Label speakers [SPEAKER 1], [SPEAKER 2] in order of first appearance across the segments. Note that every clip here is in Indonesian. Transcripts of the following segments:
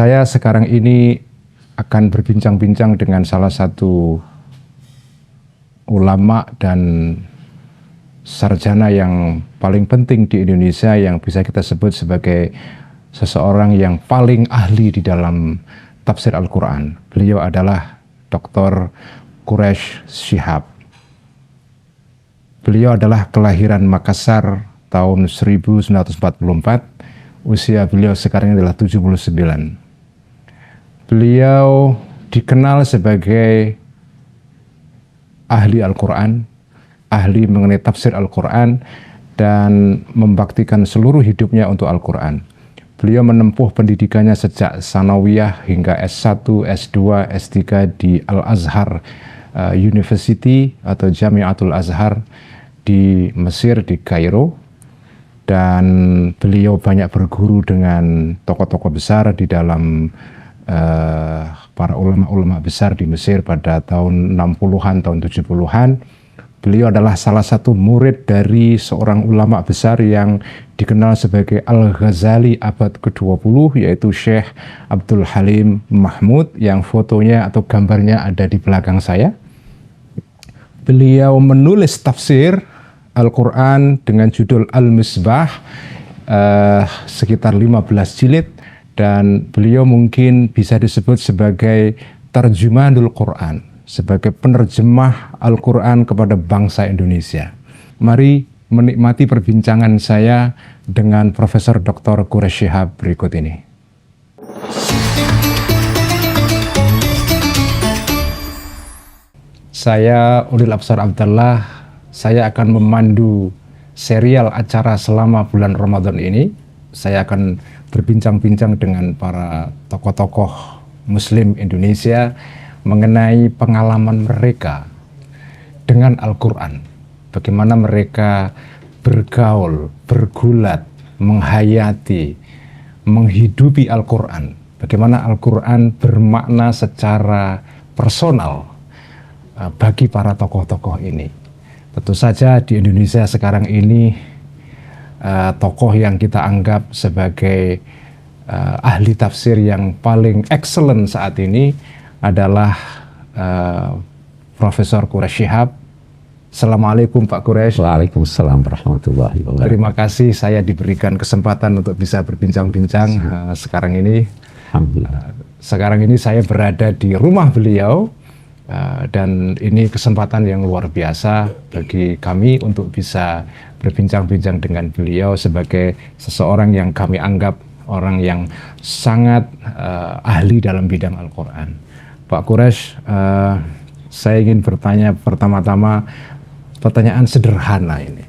[SPEAKER 1] Saya sekarang ini akan berbincang-bincang dengan salah satu ulama dan sarjana yang paling penting di Indonesia yang bisa kita sebut sebagai seseorang yang paling ahli di dalam tafsir Al-Quran. Beliau adalah Dr. Quraish Shihab. Beliau adalah kelahiran Makassar tahun 1944. Usia beliau sekarang adalah 79. Beliau dikenal sebagai ahli Al-Quran, ahli mengenai tafsir Al-Quran, dan membaktikan seluruh hidupnya untuk Al-Quran. Beliau menempuh pendidikannya sejak Sanawiyah hingga S1, S2, S3 di Al-Azhar University atau Jamiatul Azhar di Mesir, di Kairo. Dan beliau banyak berguru dengan tokoh-tokoh besar di dalam para ulama-ulama besar di Mesir pada tahun 60-an, tahun 70-an. Beliau adalah salah satu murid dari seorang ulama besar yang dikenal sebagai Al-Ghazali abad ke-20, yaitu Syekh Abdul Halim Mahmud, yang fotonya atau gambarnya ada di belakang saya. Beliau menulis tafsir Al-Quran dengan judul Al-Misbah, sekitar 15 jilid, dan beliau mungkin bisa disebut sebagai Tarjumanul Quran, sebagai penerjemah Al-Quran kepada bangsa Indonesia. Mari menikmati perbincangan saya dengan Profesor Dr. Quraish Shihab berikut ini. Saya Ulil Absar Abdallah. Saya akan memandu serial acara selama bulan Ramadan ini. Saya akan berbincang-bincang dengan para tokoh-tokoh Muslim Indonesia mengenai pengalaman mereka dengan Al-Quran. Bagaimana mereka bergaul, bergulat, menghayati, menghidupi Al-Quran. Bagaimana Al-Quran bermakna secara personal bagi para tokoh-tokoh ini. Tentu saja di Indonesia sekarang ini tokoh yang kita anggap sebagai ahli tafsir yang paling excellent saat ini adalah Profesor Quraish Shihab. Assalamualaikum Pak Quraish.
[SPEAKER 2] Waalaikumsalam warahmatullahi wabarakatuh.
[SPEAKER 1] Terima kasih saya diberikan kesempatan untuk bisa berbincang-bincang sekarang ini.
[SPEAKER 2] Alhamdulillah.
[SPEAKER 1] Sekarang ini saya berada di rumah beliau. Dan ini kesempatan yang luar biasa bagi kami untuk bisa berbincang-bincang dengan beliau sebagai seseorang yang kami anggap orang yang sangat ahli dalam bidang Al-Quran. Pak Quraish, saya ingin bertanya pertama-tama pertanyaan sederhana ini.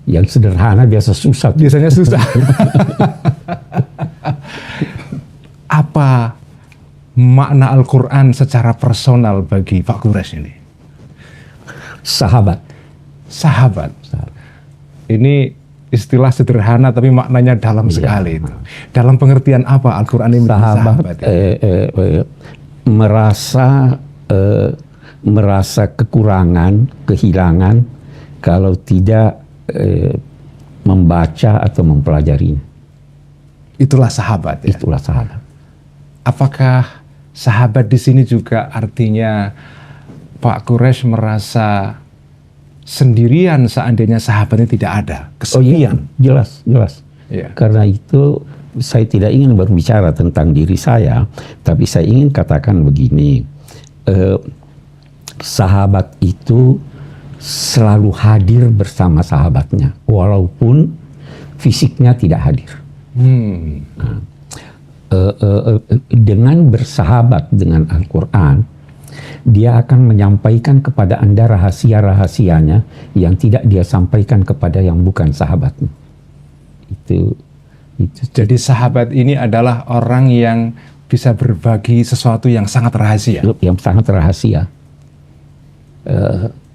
[SPEAKER 2] Yang sederhana biasa susah.
[SPEAKER 1] Biasanya susah. Apa makna Al-Quran secara personal bagi Pak Quraish ini?
[SPEAKER 2] Sahabat.
[SPEAKER 1] Sahabat. Ini istilah sederhana tapi maknanya dalam sekali itu. Dalam pengertian apa Al-Quran ini
[SPEAKER 2] sahabat? Merasa kekurangan, kehilangan kalau tidak membaca atau mempelajarinya.
[SPEAKER 1] Itulah sahabat. Ya?
[SPEAKER 2] Itulah sahabat.
[SPEAKER 1] Apakah sahabat di sini juga artinya Pak Quraish merasa sendirian seandainya sahabatnya tidak ada, kesepian?
[SPEAKER 2] Oh iya, jelas.
[SPEAKER 1] Ya.
[SPEAKER 2] Karena itu saya tidak ingin berbicara tentang diri saya, tapi saya ingin katakan begini, sahabat itu selalu hadir bersama sahabatnya, walaupun fisiknya tidak hadir. Dengan bersahabat dengan Al-Quran, dia akan menyampaikan kepada Anda rahasia-rahasianya yang tidak dia sampaikan kepada yang bukan sahabatnya. Itu.
[SPEAKER 1] Jadi sahabat ini adalah orang yang bisa berbagi sesuatu yang sangat rahasia.
[SPEAKER 2] Yang sangat rahasia.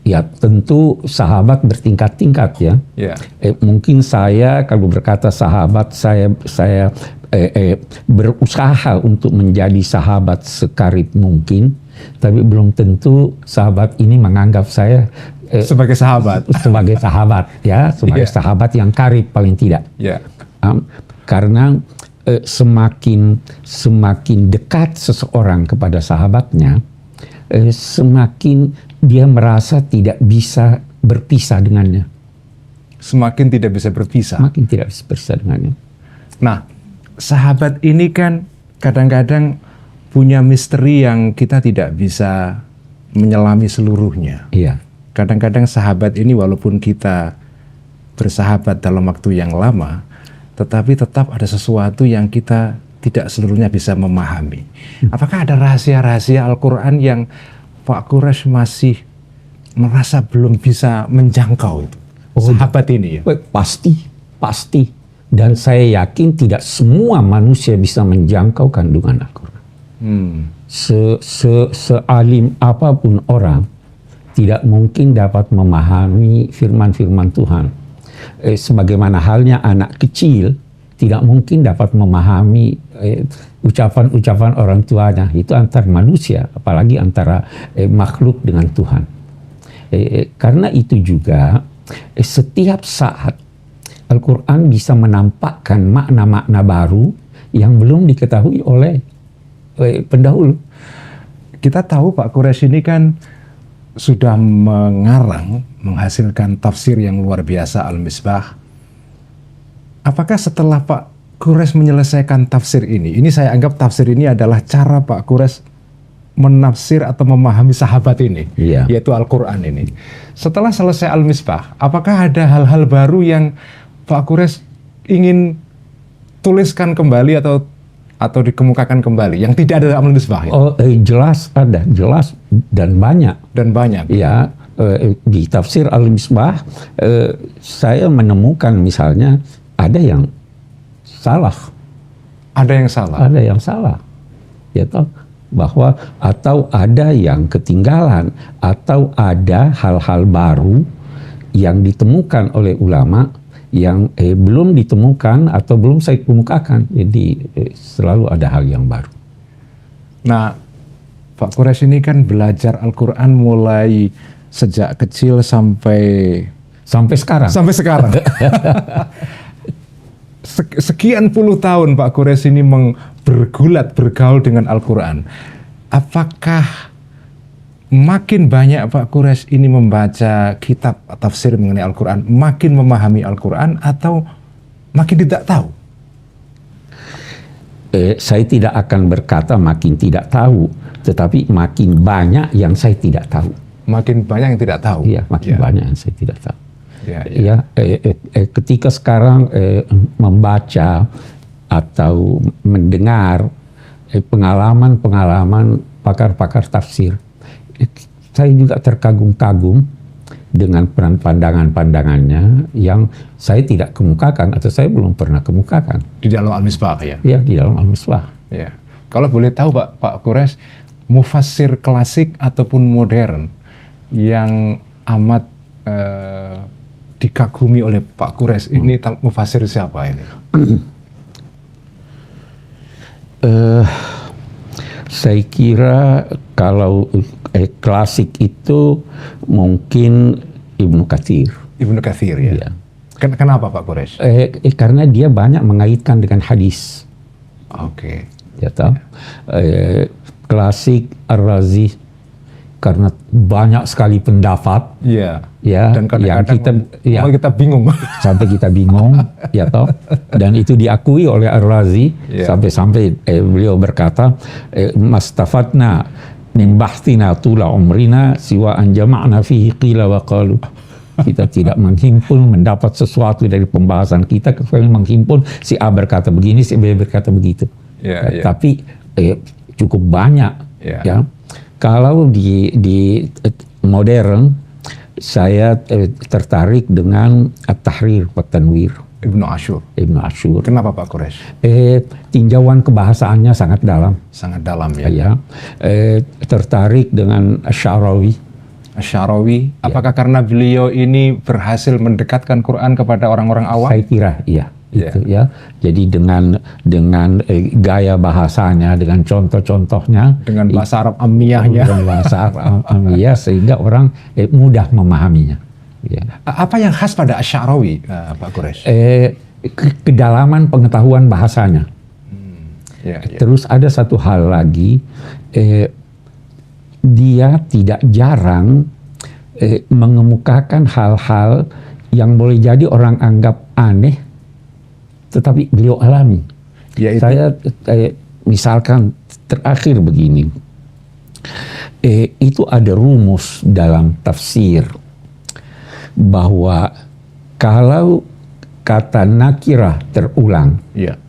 [SPEAKER 2] Ya tentu sahabat bertingkat-tingkat ya.
[SPEAKER 1] Yeah.
[SPEAKER 2] Mungkin saya kalau berkata sahabat, saya berusaha untuk menjadi sahabat sekarib mungkin, tapi belum tentu sahabat ini menganggap saya
[SPEAKER 1] sebagai sahabat.
[SPEAKER 2] Sebagai sahabat ya, sebagai sahabat yang karib paling tidak.
[SPEAKER 1] Yeah.
[SPEAKER 2] Karena semakin dekat seseorang kepada sahabatnya, semakin dia merasa tidak bisa berpisah dengannya.
[SPEAKER 1] Semakin tidak bisa berpisah.
[SPEAKER 2] Semakin tidak bisa berpisah dengannya.
[SPEAKER 1] Nah, sahabat ini kan kadang-kadang punya misteri yang kita tidak bisa menyelami seluruhnya.
[SPEAKER 2] Iya.
[SPEAKER 1] Kadang-kadang sahabat ini walaupun kita bersahabat dalam waktu yang lama, tetapi tetap ada sesuatu yang kita tidak seluruhnya bisa memahami. Apakah ada rahasia-rahasia Al-Quran yang Pak Quraisy masih merasa belum bisa menjangkau itu? Sahabat ini ya?
[SPEAKER 2] Pasti. Dan saya yakin tidak semua manusia bisa menjangkau kandungan Al-Quran. Sealim apapun orang, tidak mungkin dapat memahami firman-firman Tuhan. Sebagaimana halnya anak kecil, tidak mungkin dapat memahami ucapan-ucapan orang tuanya. Itu antar manusia, apalagi antara makhluk dengan Tuhan. Karena itu juga, setiap saat Al-Quran bisa menampakkan makna-makna baru yang belum diketahui oleh pendahulu.
[SPEAKER 1] Kita tahu Pak Quraisy ini kan sudah menghasilkan tafsir yang luar biasa Al-Misbah. Apakah setelah Pak Quraisy menyelesaikan tafsir ini saya anggap tafsir ini adalah cara Pak Quraisy menafsir atau memahami sahabat ini, yaitu Al-Quran ini. Setelah selesai Al-Misbah, apakah ada hal-hal baru yang Pak Quraisy ingin tuliskan kembali atau dikemukakan kembali yang tidak ada dalam Al-Misbah?
[SPEAKER 2] Jelas ada, jelas dan banyak. Ya, di tafsir Al-Misbah saya menemukan misalnya ada yang salah. Ada yang salah. Ya toh, bahwa atau ada yang ketinggalan atau ada hal-hal baru yang ditemukan oleh ulama yang belum ditemukan atau belum saya kemukakan. Jadi selalu ada hal yang baru.
[SPEAKER 1] Nah, Pak Quraisy ini kan belajar Al-Quran mulai sejak kecil sampai
[SPEAKER 2] sekarang.
[SPEAKER 1] Sekian puluh tahun Pak Quraisy ini bergaul dengan Al-Quran. Apakah makin banyak Pak Quraisy ini membaca kitab tafsir mengenai Al-Quran, makin memahami Al-Quran atau makin tidak tahu?
[SPEAKER 2] Saya tidak akan berkata makin tidak tahu, tetapi makin banyak yang saya tidak tahu.
[SPEAKER 1] Makin banyak yang tidak tahu?
[SPEAKER 2] Iya, makin banyak yang saya tidak tahu.
[SPEAKER 1] Ya.
[SPEAKER 2] Ketika sekarang membaca atau mendengar pengalaman pakar-pakar tafsir, saya juga terkagum-kagum dengan pandangannya yang saya tidak kemukakan atau saya belum pernah kemukakan.
[SPEAKER 1] Di dalam Al-Misbah ya?
[SPEAKER 2] Iya, di dalam Al-Misbah.
[SPEAKER 1] Ya. Kalau boleh tahu Pak Quraisy, mufassir klasik ataupun modern yang amat dikagumi oleh Pak Quraisy ini mufassir siapa ini?
[SPEAKER 2] Saya kira kalau klasik itu mungkin Ibnu Katsir.
[SPEAKER 1] Ibnu Katsir ya.
[SPEAKER 2] Ya.
[SPEAKER 1] Kenapa Pak Quraisy?
[SPEAKER 2] Karena dia banyak mengaitkan dengan hadis.
[SPEAKER 1] Oke.
[SPEAKER 2] Ya tahu. Klasik Ar-Razi karena banyak sekali pendapat.
[SPEAKER 1] Iya.
[SPEAKER 2] Ya,
[SPEAKER 1] dan kadang-kadang kita bingung.
[SPEAKER 2] Sampai kita bingung, ya toh. Dan itu diakui oleh Ar-Razi sampai beliau berkata, "Mastafatna min bahthina tula umrina siwa an jama'na fihi qila wa qalu." Kita tidak mendapat sesuatu dari pembahasan kita kecuali menghimpun si A berkata begini, si B berkata begitu. Tapi cukup banyak. Ya. Kalau di modern, saya tertarik dengan At-Tahrir wa Tanwir.
[SPEAKER 1] Ibnu Ashur. Kenapa Pak Quraisy?
[SPEAKER 2] Tinjauan kebahasaannya sangat dalam.
[SPEAKER 1] Sangat dalam ya.
[SPEAKER 2] Ya. Tertarik dengan Asy-Sya'rawi.
[SPEAKER 1] Apakah karena beliau ini berhasil mendekatkan Quran kepada orang-orang awam?
[SPEAKER 2] Saya kira iya. Itu ya. Jadi dengan gaya bahasanya, dengan contoh-contohnya,
[SPEAKER 1] dengan bahasa Arab Ammiyahnya,
[SPEAKER 2] sehingga orang mudah memahaminya. Ya.
[SPEAKER 1] Apa yang khas pada Asy-Sya'rawi, Pak Quraisy?
[SPEAKER 2] Kedalaman pengetahuan bahasanya.
[SPEAKER 1] Ya, ya.
[SPEAKER 2] Terus ada satu hal lagi, dia tidak jarang mengemukakan hal-hal yang boleh jadi orang anggap aneh, tetapi beliau alami.
[SPEAKER 1] Yaitu?
[SPEAKER 2] Saya misalkan terakhir begini, itu ada rumus dalam tafsir bahwa kalau kata nakirah terulang,
[SPEAKER 1] Ya.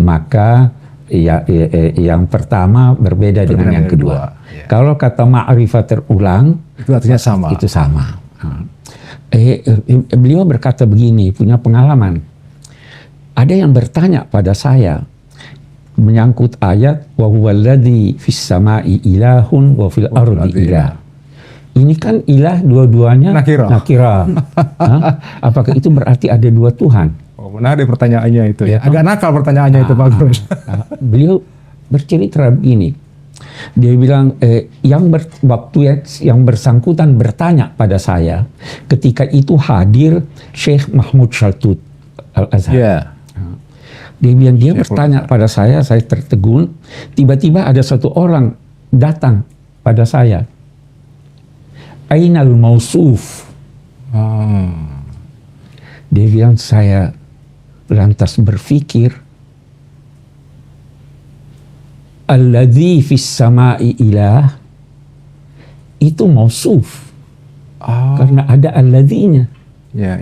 [SPEAKER 2] maka yang pertama berbeda dengan yang kedua.
[SPEAKER 1] Ya.
[SPEAKER 2] Kalau kata ma'rifah terulang,
[SPEAKER 1] Itu artinya sama.
[SPEAKER 2] itu sama. Beliau berkata begini, punya pengalaman. Ada yang bertanya pada saya menyangkut ayat wa huwallazi fis sama'i ilahun wa fil ardi ilah. Ini kan ilah dua-duanya nakira. Apakah itu berarti ada dua Tuhan?
[SPEAKER 1] Oh, menarik pertanyaannya itu.
[SPEAKER 2] Ya,
[SPEAKER 1] Agak nakal pertanyaannya itu, Pak Guru.
[SPEAKER 2] Beliau bercerita begini. Dia bilang waktu yang bersangkutan bertanya pada saya, ketika itu hadir Syekh Mahmud Shaltut Al-Azhar.
[SPEAKER 1] Ya.
[SPEAKER 2] Dia bilang, dia bertanya pada saya tertegun. Tiba-tiba ada satu orang datang pada saya. Ainal mausuf. Dia bilang, saya lantas berpikir, alladzi fis sama'i ilah, itu mausuf. Karena ada alladzinya.
[SPEAKER 1] Ya.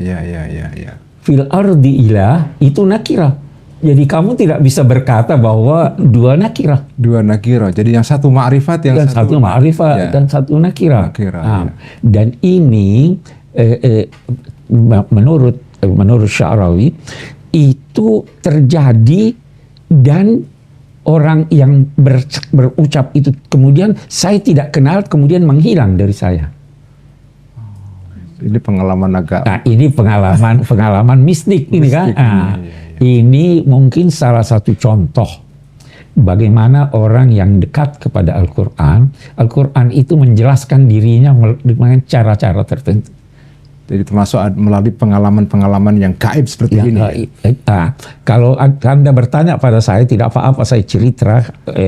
[SPEAKER 2] Fil ardi ilah, itu nakirah. Jadi kamu tidak bisa berkata bahwa dua nakirah.
[SPEAKER 1] Dua nakira. Jadi yang satu ma'rifat, yang
[SPEAKER 2] satu ma'rifat,
[SPEAKER 1] ya.
[SPEAKER 2] dan satu nakirah.
[SPEAKER 1] Ya.
[SPEAKER 2] Dan ini menurut Sya'rawi itu terjadi, dan orang yang berucap itu kemudian saya tidak kenal, kemudian menghilang dari saya.
[SPEAKER 1] Ini pengalaman agak.
[SPEAKER 2] Nah, ini pengalaman mistik ini kan. Ini mungkin salah satu contoh bagaimana orang yang dekat kepada Al-Quran. Al-Quran itu menjelaskan dirinya dengan cara-cara tertentu.
[SPEAKER 1] Jadi termasuk melalui pengalaman-pengalaman yang gaib seperti ini.
[SPEAKER 2] Kalau Anda bertanya pada saya, tidak apa-apa saya cerita.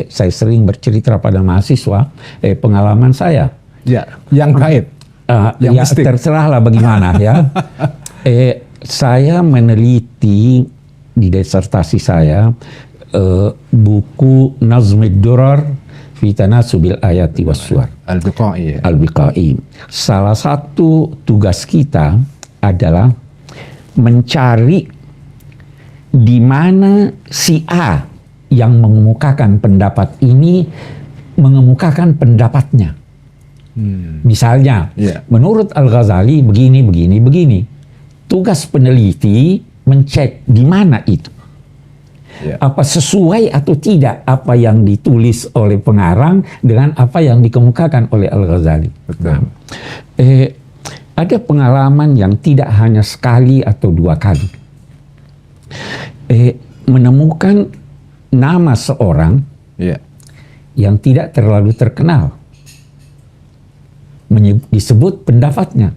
[SPEAKER 2] Saya sering bercerita pada mahasiswa pengalaman saya.
[SPEAKER 1] Ya, yang gaib. Yang mistik.
[SPEAKER 2] Terserahlah bagaimana ya. Saya meneliti di disertasi saya buku Nazmid Durar fi Tanasubil Ayati was Suwar. Al-Biqai. Salah satu tugas kita adalah mencari di mana si A yang mengemukakan pendapat ini mengemukakan pendapatnya. Misalnya, menurut Al-Ghazali begini. Tugas peneliti mencek di mana itu. Apa sesuai atau tidak apa yang ditulis oleh pengarang dengan apa yang dikemukakan oleh Al-Ghazali.
[SPEAKER 1] Betul.
[SPEAKER 2] Ada pengalaman yang tidak hanya sekali atau dua kali. Menemukan nama seorang yang tidak terlalu terkenal. Disebut pendapatnya.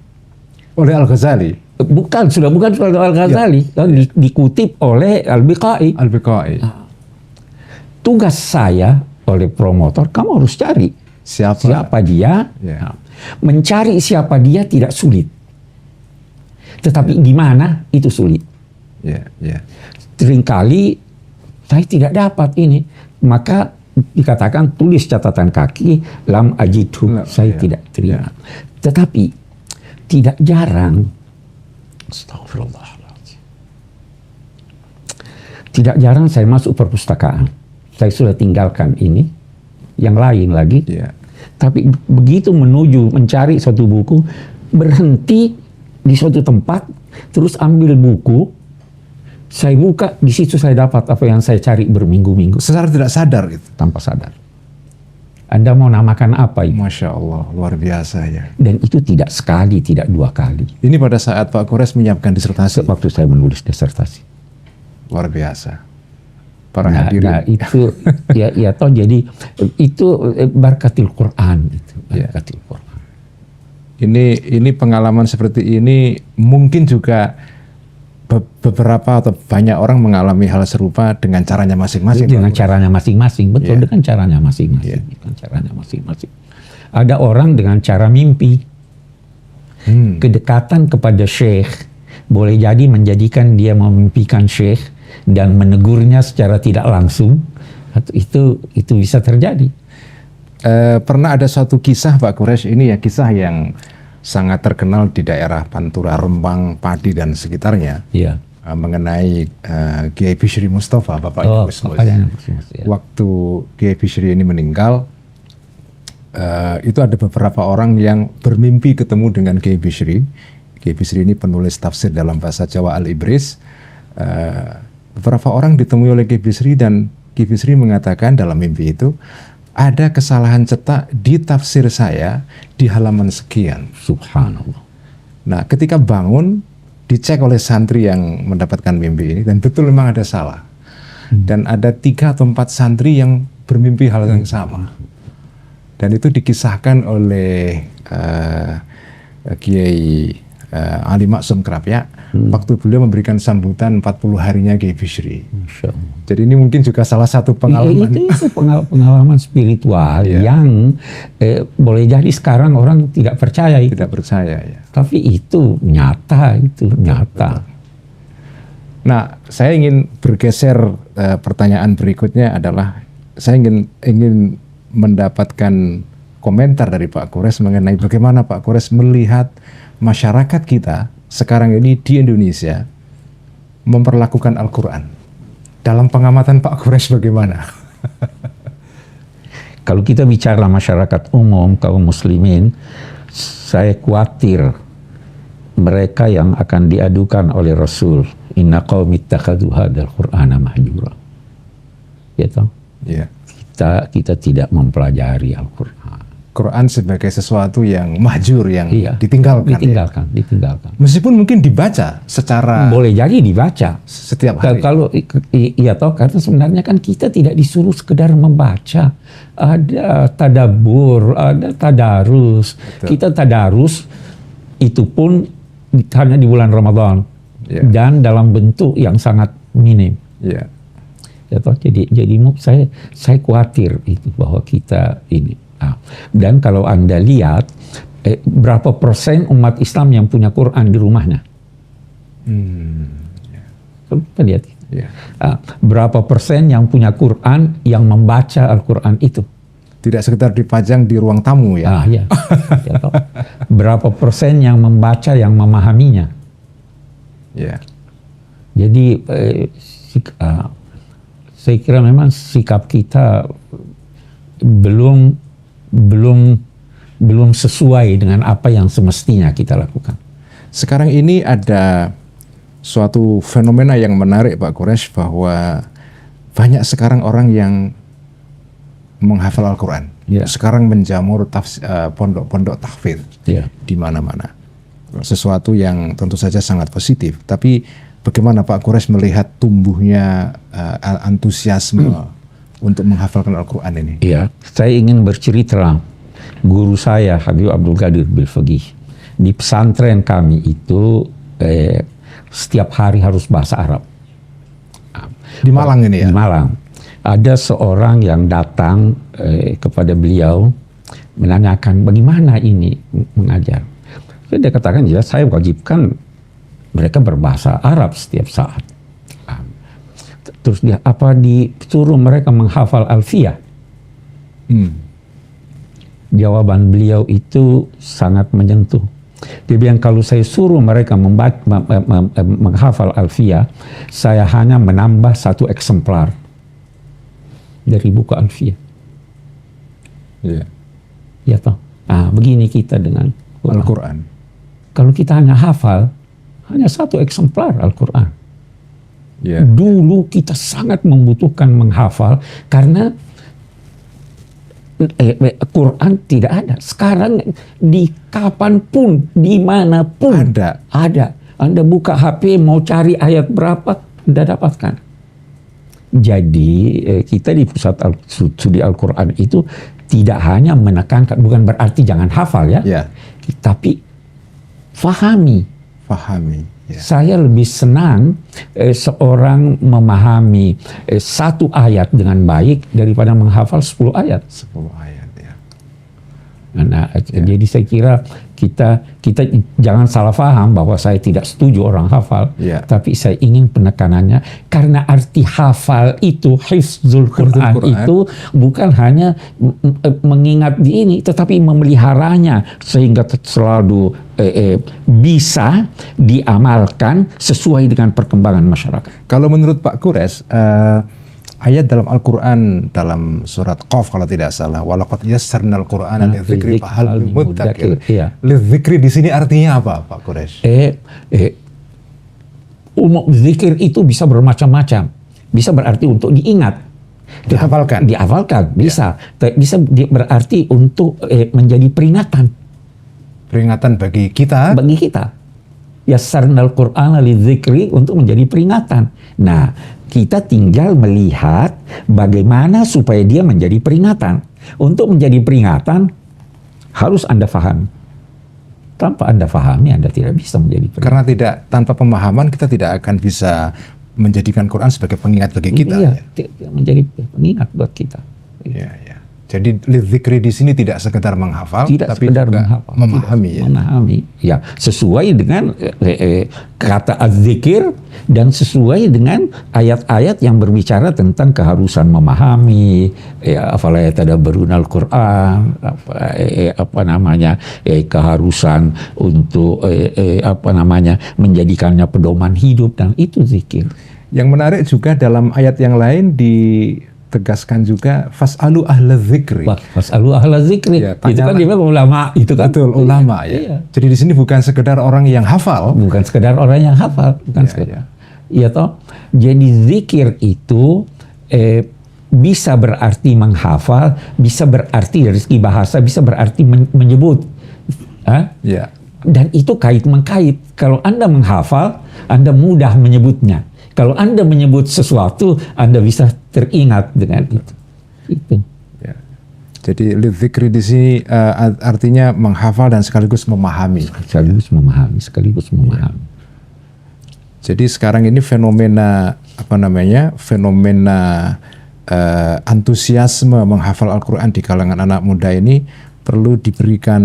[SPEAKER 1] Oleh Al-Ghazali?
[SPEAKER 2] Bukan oleh Al-Ghazali. Dikutip oleh Al-Biqai. Tugas saya oleh promotor, kamu harus cari siapa dia. Mencari siapa dia tidak sulit. Tetapi di mana itu sulit. Seringkali saya tidak dapat ini. Maka dikatakan tulis catatan kaki, lam ajidhu, saya tidak terima. Tetapi tidak jarang, astagfirullahaladzim, tidak jarang saya masuk perpustakaan. Saya sudah tinggalkan ini, yang lain lagi. Tapi begitu mencari suatu buku, berhenti di suatu tempat, terus ambil buku, saya buka, di situ saya dapat apa yang saya cari berminggu-minggu.
[SPEAKER 1] Secara tidak sadar gitu?
[SPEAKER 2] Tanpa sadar. Anda mau namakan apa itu?
[SPEAKER 1] Masya Allah, luar biasa ya.
[SPEAKER 2] Dan itu tidak sekali, tidak dua kali.
[SPEAKER 1] Ini pada saat Pak Kores menyiapkan disertasi?
[SPEAKER 2] Waktu saya menulis disertasi.
[SPEAKER 1] Luar biasa. Para hadirin.
[SPEAKER 2] Nah itu, ya toh jadi, itu barakatil Quran. Itu, barakatil Quran.
[SPEAKER 1] Ini pengalaman seperti ini mungkin juga beberapa atau banyak orang mengalami hal serupa dengan caranya masing-masing.
[SPEAKER 2] Dengan caranya masing-masing, betul, dengan caranya masing-masing. Dengan caranya masing-masing. Ada orang dengan cara mimpi. Kedekatan kepada syekh boleh jadi menjadikan dia memimpikan syekh dan menegurnya secara tidak langsung. Itu bisa terjadi.
[SPEAKER 1] Pernah ada suatu kisah Pak Quresh, ini ya kisah yang sangat terkenal di daerah Pantura, Rembang, Padi dan sekitarnya.
[SPEAKER 2] Iya.
[SPEAKER 1] Mengenai Kiai Bishri Mustafa, bapaknya Gus Mus. Waktu Kiai Bishri ini meninggal, itu ada beberapa orang yang bermimpi ketemu dengan Kiai Bishri. Kiai Bishri ini penulis tafsir dalam bahasa Jawa Al-Ibris. Beberapa orang ditemui oleh Kiai Bishri dan Kiai Bishri mengatakan dalam mimpi itu, ada kesalahan cetak di tafsir saya di halaman sekian.
[SPEAKER 2] Subhanallah.
[SPEAKER 1] Nah, ketika bangun, dicek oleh santri yang mendapatkan mimpi ini, dan betul memang ada salah. Dan ada 3 atau 4 santri yang bermimpi hal yang sama. Dan itu dikisahkan oleh Kiai Ali Maksum Krapyak, waktu beliau memberikan sambutan 40 harinya Kiai Bishri. Jadi ini mungkin juga salah satu pengalaman.
[SPEAKER 2] Itu pengalaman spiritual yang boleh jadi sekarang orang tidak percaya itu.
[SPEAKER 1] Tidak percaya ya.
[SPEAKER 2] Tapi itu nyata, Betul.
[SPEAKER 1] Nah, saya ingin bergeser, pertanyaan berikutnya adalah saya ingin mendapatkan komentar dari Pak Quresh mengenai bagaimana Pak Quresh melihat masyarakat kita sekarang ini di Indonesia memperlakukan Al-Quran. Dalam pengamatan Pak Quresh bagaimana?
[SPEAKER 2] Kalau kita bicara masyarakat umum, kaum muslimin, saya khawatir mereka yang akan diadukan oleh Rasul, inna qaumi ittakhadhu hadzal qur'ana mahjura. Ya toh?
[SPEAKER 1] Yeah.
[SPEAKER 2] Kita tidak mempelajari Al-Quran.
[SPEAKER 1] Quran sebagai sesuatu yang mahjur, yang ditinggalkan.
[SPEAKER 2] Ditinggalkan.
[SPEAKER 1] Meskipun mungkin dibaca secara,
[SPEAKER 2] boleh jadi dibaca
[SPEAKER 1] setiap hari.
[SPEAKER 2] Kalau karena sebenarnya kan kita tidak disuruh sekedar membaca. Ada tadabbur, ada tadarus. Betul. Kita tadarus itu pun hanya di bulan Ramadan dan dalam bentuk yang sangat minim. Jadi saya khawatir itu bahwa kita ini. Dan kalau Anda lihat berapa persen umat Islam yang punya Quran di rumahnya? Kita lihat. Berapa persen yang punya Quran yang membaca Al-Quran itu?
[SPEAKER 1] Tidak sekedar dipajang di ruang tamu ya?
[SPEAKER 2] Berapa persen yang membaca, yang memahaminya? Jadi saya kira memang sikap kita belum sesuai dengan apa yang semestinya kita lakukan.
[SPEAKER 1] Sekarang ini ada suatu fenomena yang menarik Pak Quresh, bahwa banyak sekarang orang yang menghafal Al-Quran. Sekarang menjamur pondok-pondok tahfidz di mana-mana. Sesuatu yang tentu saja sangat positif. Tapi bagaimana Pak Quresh melihat tumbuhnya antusiasme untuk menghafalkan Al-Quran ini?
[SPEAKER 2] Iya, saya ingin bercerita. Guru saya Habib Abdul Qadir Bilfaqih, di pesantren kami itu setiap hari harus bahasa Arab.
[SPEAKER 1] Di Malang ini ya?
[SPEAKER 2] Di Malang. Ada seorang yang datang kepada beliau menanyakan bagaimana ini mengajar. Dia katakan, ya saya wajibkan mereka berbahasa Arab setiap saat. Terus dia disuruh mereka menghafal Alfiyah? Jawaban beliau itu sangat menyentuh. Dia bilang, kalau saya suruh mereka menghafal Alfiyah, saya hanya menambah 1 eksemplar dari buku Alfiyah. Ya toh. Begini kita dengan
[SPEAKER 1] Al-Quran.
[SPEAKER 2] Kalau kita hanya hafal, hanya 1 eksemplar Al-Quran. Dulu kita sangat membutuhkan menghafal karena Quran tidak ada. Sekarang di kapanpun, dimanapun ada. Anda buka HP mau cari ayat berapa, Anda dapatkan. Jadi kita di pusat studi Al-Quran itu tidak hanya menekankan, bukan berarti jangan hafal ya, tapi fahami. Saya lebih senang seorang memahami satu ayat dengan baik daripada menghafal 10 ayat.
[SPEAKER 1] 10 ayat ya.
[SPEAKER 2] Nah, jadi saya kira kita jangan salah paham bahwa saya tidak setuju orang hafal, tapi saya ingin penekanannya karena arti hafal itu, hifzul Quran itu bukan hanya mengingat di ini, tetapi memeliharanya sehingga selalu bisa diamalkan sesuai dengan perkembangan masyarakat.
[SPEAKER 1] Kalau menurut Pak Qures, ayat dalam Al-Quran dalam surat Qaf kalau tidak salah, walaqad yassarnal Qur'ana lidzikri fahal min muddakir. Lidzikri di sini artinya apa, Pak Qures?
[SPEAKER 2] Zikir itu bisa bermacam-macam. Bisa berarti untuk diingat.
[SPEAKER 1] Dihafalkan.
[SPEAKER 2] Dihafalkan, bisa. Bisa berarti untuk menjadi peringatan.
[SPEAKER 1] Peringatan bagi kita.
[SPEAKER 2] Bagi kita. Yassarnal Qur'ana lidzikri untuk menjadi peringatan. Nah, kita tinggal melihat bagaimana supaya dia menjadi peringatan. Untuk menjadi peringatan harus Anda pahami. Tanpa Anda pahami, Anda tidak bisa menjadi peringatan.
[SPEAKER 1] Karena tanpa pemahaman kita tidak akan bisa menjadikan Quran sebagai pengingat bagi kita.
[SPEAKER 2] Iya, menjadi pengingat buat kita.
[SPEAKER 1] Iya, iya. Jadi lidzikri di sini tidak sekedar menghafal, tapi
[SPEAKER 2] sekedar
[SPEAKER 1] juga
[SPEAKER 2] menghafal,
[SPEAKER 1] memahami. Ya.
[SPEAKER 2] Memahami, ya sesuai dengan kata az-zikir dan sesuai dengan ayat-ayat yang berbicara tentang keharusan memahami. Afala yatadabbaruna al-Quran, keharusan untuk menjadikannya pedoman hidup, dan itu zikir.
[SPEAKER 1] Yang menarik juga dalam ayat yang lain ditegaskan juga fas'alu ahla dzikri.
[SPEAKER 2] Fas'alu ahla dzikri. Ya, itu kan dia ulama, itu kan.
[SPEAKER 1] Betul, ulama ya. Iya. Jadi di sini bukan sekedar orang yang hafal,
[SPEAKER 2] bukan sekedar orang yang hafal, bukan sekedar. Iya toh. Jadi zikir itu bisa berarti menghafal, bisa berarti dari segi bahasa, bisa berarti menyebut.
[SPEAKER 1] Ya.
[SPEAKER 2] Dan itu kait-mengkait. Kalau Anda menghafal, Anda mudah menyebutnya. Kalau Anda menyebut sesuatu, Anda bisa teringat dengan itu. Itu.
[SPEAKER 1] Ya. Jadi lidzikri di sini artinya menghafal dan sekaligus memahami.
[SPEAKER 2] Sekaligus memahami, sekaligus memahami.
[SPEAKER 1] Ya. Jadi sekarang ini fenomena antusiasme menghafal Al-Quran di kalangan anak muda ini perlu diberikan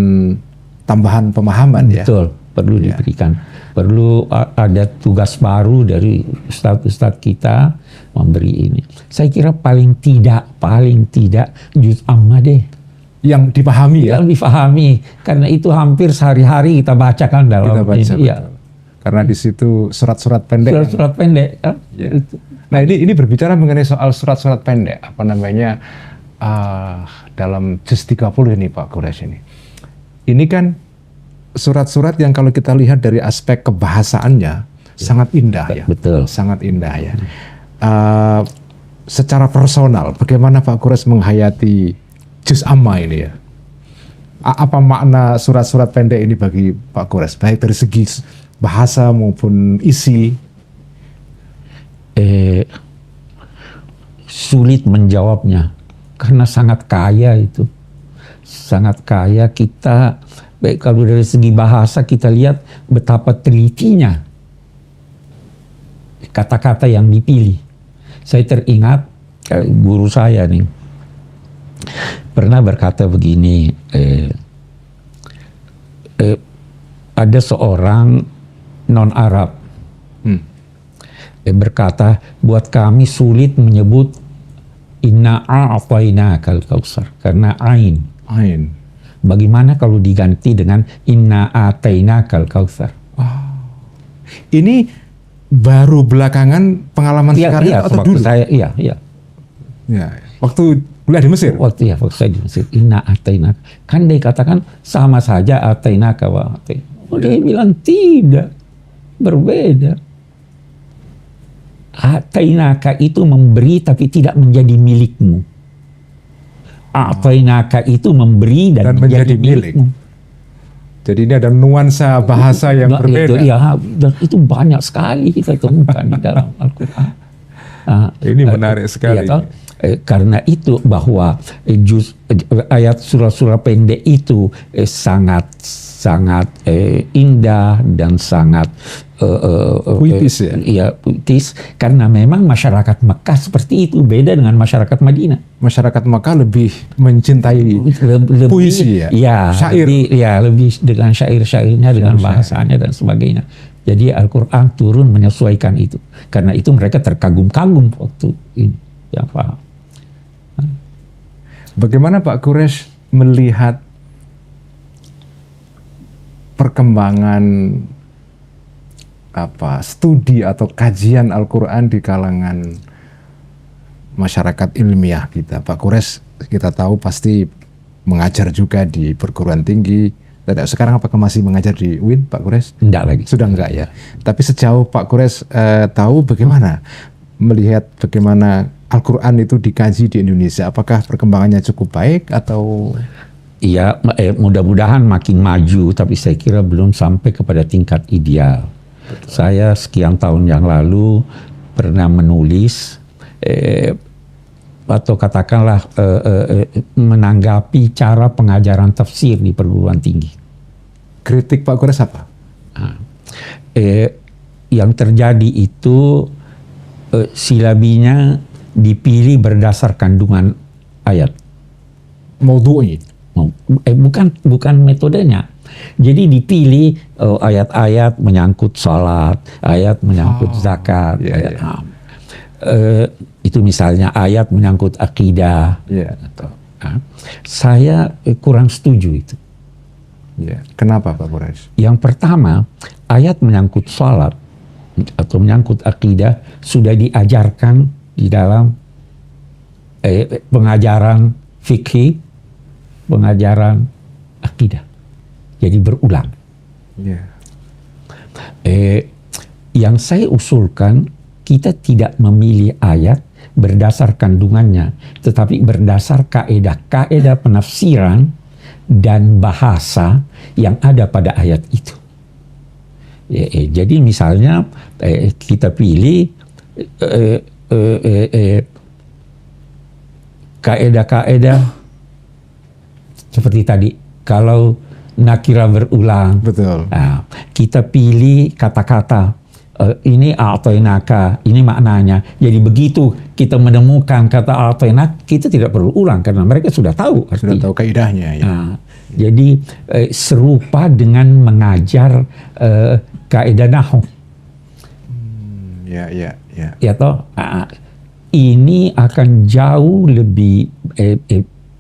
[SPEAKER 1] tambahan pemahaman.
[SPEAKER 2] Betul, perlu diberikan. Perlu ada tugas baru dari ustadz-ustadz kita memberi ini. Saya kira paling tidak juz amma deh.
[SPEAKER 1] Yang dipahami ya?
[SPEAKER 2] Yang dipahami. Karena itu hampir sehari-hari kita bacakan dalam
[SPEAKER 1] kita baca,
[SPEAKER 2] ini. Ya.
[SPEAKER 1] Karena di situ surat-surat pendek.
[SPEAKER 2] Surat-surat pendek.
[SPEAKER 1] Ya. Nah ini berbicara mengenai soal surat-surat pendek. Dalam juz 30 ini Pak Qures ini. Ini kan surat-surat yang kalau kita lihat dari aspek kebahasaannya sangat indah ya.
[SPEAKER 2] Betul.
[SPEAKER 1] Sangat indah ya. Secara personal, bagaimana Pak Qures menghayati juz amma ini ya? Apa makna surat-surat pendek ini bagi Pak Qures? Baik dari segi bahasa maupun isi.
[SPEAKER 2] Sulit menjawabnya karena sangat kaya itu. Sangat kaya kita. Baik, kalau dari segi bahasa kita lihat betapa telitinya kata-kata yang dipilih. Saya teringat guru saya nih pernah berkata begini, ada seorang non-Arab berkata, buat kami sulit menyebut inna a'tainakal kautsar karena ain. Bagaimana kalau diganti dengan inna atainakal kautsar?
[SPEAKER 1] Ini baru belakangan pengalaman sekarang atau dulu?
[SPEAKER 2] Iya.
[SPEAKER 1] Ya, waktu kuliah di Mesir.
[SPEAKER 2] Waktu saya di Mesir, inna atainak. Kan dia katakan sama saja atainaka wa atain. Dia bilang tidak, berbeda. Atainaka itu memberi tapi tidak menjadi milikmu. Atainaka itu memberi dan menjadi milikmu.
[SPEAKER 1] Jadi ini ada nuansa bahasa yang berbeda.
[SPEAKER 2] Dan itu banyak sekali kita temukan di dalam Al-Quran.
[SPEAKER 1] Ini menarik sekali.
[SPEAKER 2] Karena itu bahwa ayat surah-surah pendek itu sangat sangat indah dan sangat
[SPEAKER 1] puitis ya.
[SPEAKER 2] Iya, puitis, karena memang masyarakat Mekah seperti itu, beda dengan masyarakat Madinah.
[SPEAKER 1] Masyarakat Mekah lebih mencintai
[SPEAKER 2] Lebih,
[SPEAKER 1] puisi ya,
[SPEAKER 2] ya,
[SPEAKER 1] syair.
[SPEAKER 2] lebih dengan syair-syairnya, dengan bahasanya dan sebagainya. Jadi Al-Quran turun menyesuaikan itu. Karena itu mereka terkagum-kagum waktu ini. Ya, paham.
[SPEAKER 1] Bagaimana Pak Quresh melihat perkembangan studi atau kajian Al-Quran di kalangan masyarakat ilmiah kita? Pak Quresh kita tahu pasti mengajar juga di perguruan tinggi. Sekarang apakah masih mengajar di UIN, Pak Quresh?
[SPEAKER 2] Enggak lagi.
[SPEAKER 1] Sudah enggak ya. Tapi sejauh Pak Quresh tahu bagaimana melihat bagaimana Al-Quran itu dikaji di Indonesia, apakah perkembangannya cukup baik atau?
[SPEAKER 2] Iya, mudah-mudahan makin maju, tapi saya kira belum sampai kepada tingkat ideal. Betul. Saya sekian tahun yang lalu pernah menulis atau katakanlah menanggapi cara pengajaran tafsir di perguruan tinggi.
[SPEAKER 1] Kritik Pak Quresh apa?
[SPEAKER 2] Yang terjadi itu silabinya dipilih berdasar kandungan ayat.
[SPEAKER 1] Maudu'i.
[SPEAKER 2] Bukan metodenya. Jadi dipilih ayat-ayat menyangkut salat, ayat menyangkut zakat, itu misalnya ayat menyangkut akidah. Saya kurang setuju itu.
[SPEAKER 1] Kenapa Pak Quresh?
[SPEAKER 2] Yang pertama, ayat menyangkut salat atau menyangkut akidah sudah diajarkan di dalam pengajaran fikih, pengajaran akidah. Jadi berulang. Yang saya usulkan, kita tidak memilih ayat berdasar kandungannya, tetapi berdasar kaedah-kaedah penafsiran dan bahasa yang ada pada ayat itu. Jadi misalnya kita pilih kaedah-kaedah seperti tadi, kalau nakira berulang,
[SPEAKER 1] betul.
[SPEAKER 2] Nah, kita pilih kata-kata ini a'tainaka, ini maknanya. Jadi begitu kita menemukan kata a'tainak, kita tidak perlu ulang karena mereka sudah tahu artinya.
[SPEAKER 1] Sudah tahu kaidahnya ya.
[SPEAKER 2] Nah, jadi serupa dengan mengajar kaidah nahwu. Ya toh, ini akan jauh lebih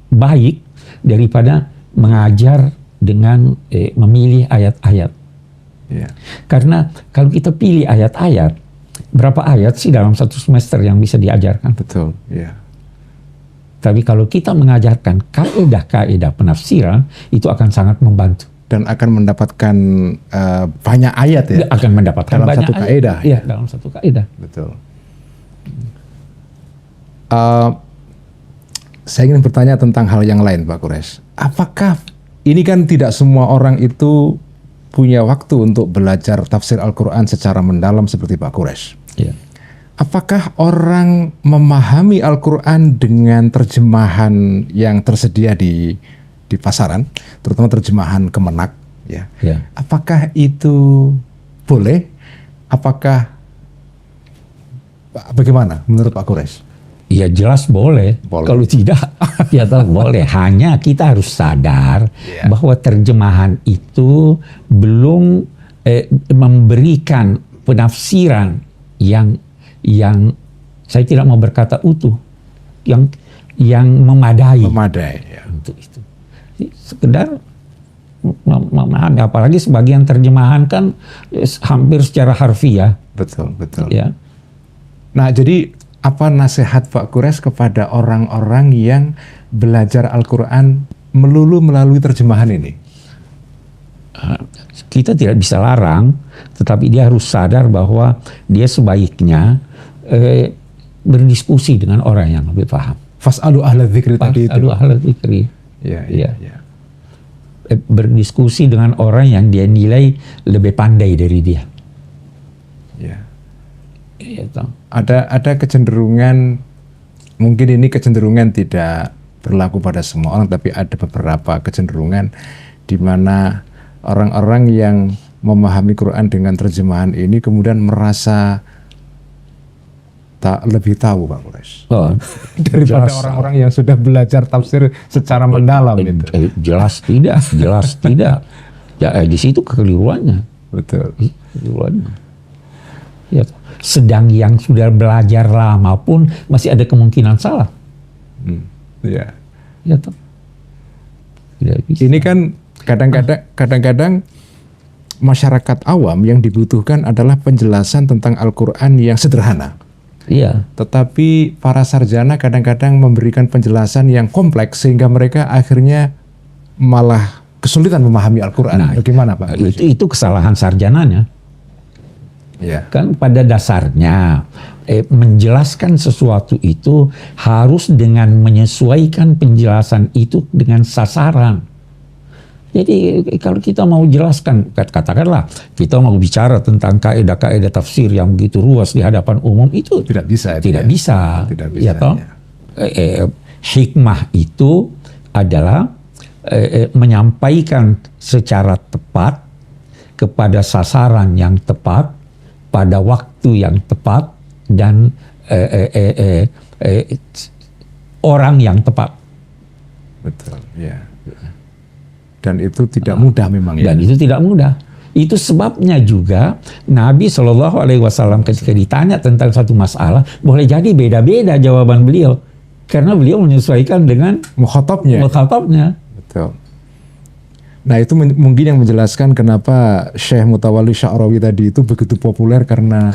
[SPEAKER 2] baik daripada mengajar dengan memilih ayat-ayat. Karena kalau kita pilih ayat-ayat, berapa ayat sih dalam satu semester yang bisa diajarkan?
[SPEAKER 1] Betul.
[SPEAKER 2] Tapi kalau kita mengajarkan kaedah-kaedah penafsiran, itu akan sangat membantu.
[SPEAKER 1] Dan akan mendapatkan banyak ayat ya?
[SPEAKER 2] Akan mendapatkan
[SPEAKER 1] dalam
[SPEAKER 2] banyak
[SPEAKER 1] satu kaedah.
[SPEAKER 2] Iya, dalam satu kaedah.
[SPEAKER 1] Betul. Saya ingin bertanya tentang hal yang lain, Pak Quresh. Apakah ini kan tidak semua orang itu punya waktu untuk belajar tafsir Al-Quran secara mendalam seperti Pak Quresh? Apakah orang memahami Al-Quran dengan terjemahan yang tersedia di pasaran, terutama terjemahan Kemenak? Apakah itu boleh? Apakah bagaimana menurut Pak Quresh?
[SPEAKER 2] Ya jelas boleh. Kalau tidak, ya tak boleh. Hanya kita harus sadar bahwa terjemahan itu belum memberikan penafsiran yang saya tidak mau berkata utuh, yang memadai. Untuk itu. Sekedar memahami, apalagi sebagian terjemahan kan hampir secara harfiah.
[SPEAKER 1] Betul.
[SPEAKER 2] Ya.
[SPEAKER 1] Nah, jadi apa nasihat Pak Quresh kepada orang-orang yang belajar Al-Quran melulu melalui terjemahan ini?
[SPEAKER 2] Kita tidak bisa larang, tetapi dia harus sadar bahwa dia sebaiknya berdiskusi dengan orang yang lebih paham.
[SPEAKER 1] Fas'alu ahla dzikri tadi itu.
[SPEAKER 2] Fas'alu ahla dzikri.
[SPEAKER 1] Ya.
[SPEAKER 2] Berdiskusi dengan orang yang dia nilai lebih pandai dari dia.
[SPEAKER 1] Ada kecenderungan, mungkin ini kecenderungan tidak berlaku pada semua orang, tapi ada beberapa kecenderungan di mana orang-orang yang memahami Quran dengan terjemahan ini kemudian merasa tak lebih tahu Pak Quraisy daripada
[SPEAKER 2] jelas.
[SPEAKER 1] orang-orang yang sudah belajar tafsir secara mendalam itu.
[SPEAKER 2] Jelas tidak. Ya, di situ kekeliruannya.
[SPEAKER 1] Betul.
[SPEAKER 2] Kekeliruannya. Ya, sedang yang sudah belajar lama pun masih ada kemungkinan salah.
[SPEAKER 1] Ya.
[SPEAKER 2] Ya toh. Tidak bisa.
[SPEAKER 1] Ini kan kadang-kadang masyarakat awam yang dibutuhkan adalah penjelasan tentang Al-Quran yang sederhana.
[SPEAKER 2] Iya.
[SPEAKER 1] Tetapi para sarjana kadang-kadang memberikan penjelasan yang kompleks sehingga mereka akhirnya malah kesulitan memahami Al-Quran.
[SPEAKER 2] Nah,
[SPEAKER 1] bagaimana Pak?
[SPEAKER 2] Itu kesalahan sarjananya.
[SPEAKER 1] Ya.
[SPEAKER 2] Kan pada dasarnya menjelaskan sesuatu itu harus dengan menyesuaikan penjelasan itu dengan sasaran. Jadi kalau kita mau jelaskan, katakanlah kita mau bicara tentang kaidah-kaidah tafsir yang begitu luas di hadapan umum itu
[SPEAKER 1] Tidak bisa.
[SPEAKER 2] tidak bisa.
[SPEAKER 1] Tidak bisa.
[SPEAKER 2] Ya toh? Hikmah itu adalah menyampaikan secara tepat kepada sasaran yang tepat pada waktu yang tepat dan orang yang tepat.
[SPEAKER 1] Betul. Ya. Dan itu tidak mudah memang ya.
[SPEAKER 2] Dan itu tidak mudah. Itu sebabnya juga Nabi SAW ketika ditanya tentang satu masalah, boleh jadi beda-beda jawaban beliau. Karena beliau menyesuaikan dengan
[SPEAKER 1] Mukhatabnya. Betul. Nah itu mungkin yang menjelaskan kenapa Syekh Mutawalli Sya'rawi tadi itu begitu populer karena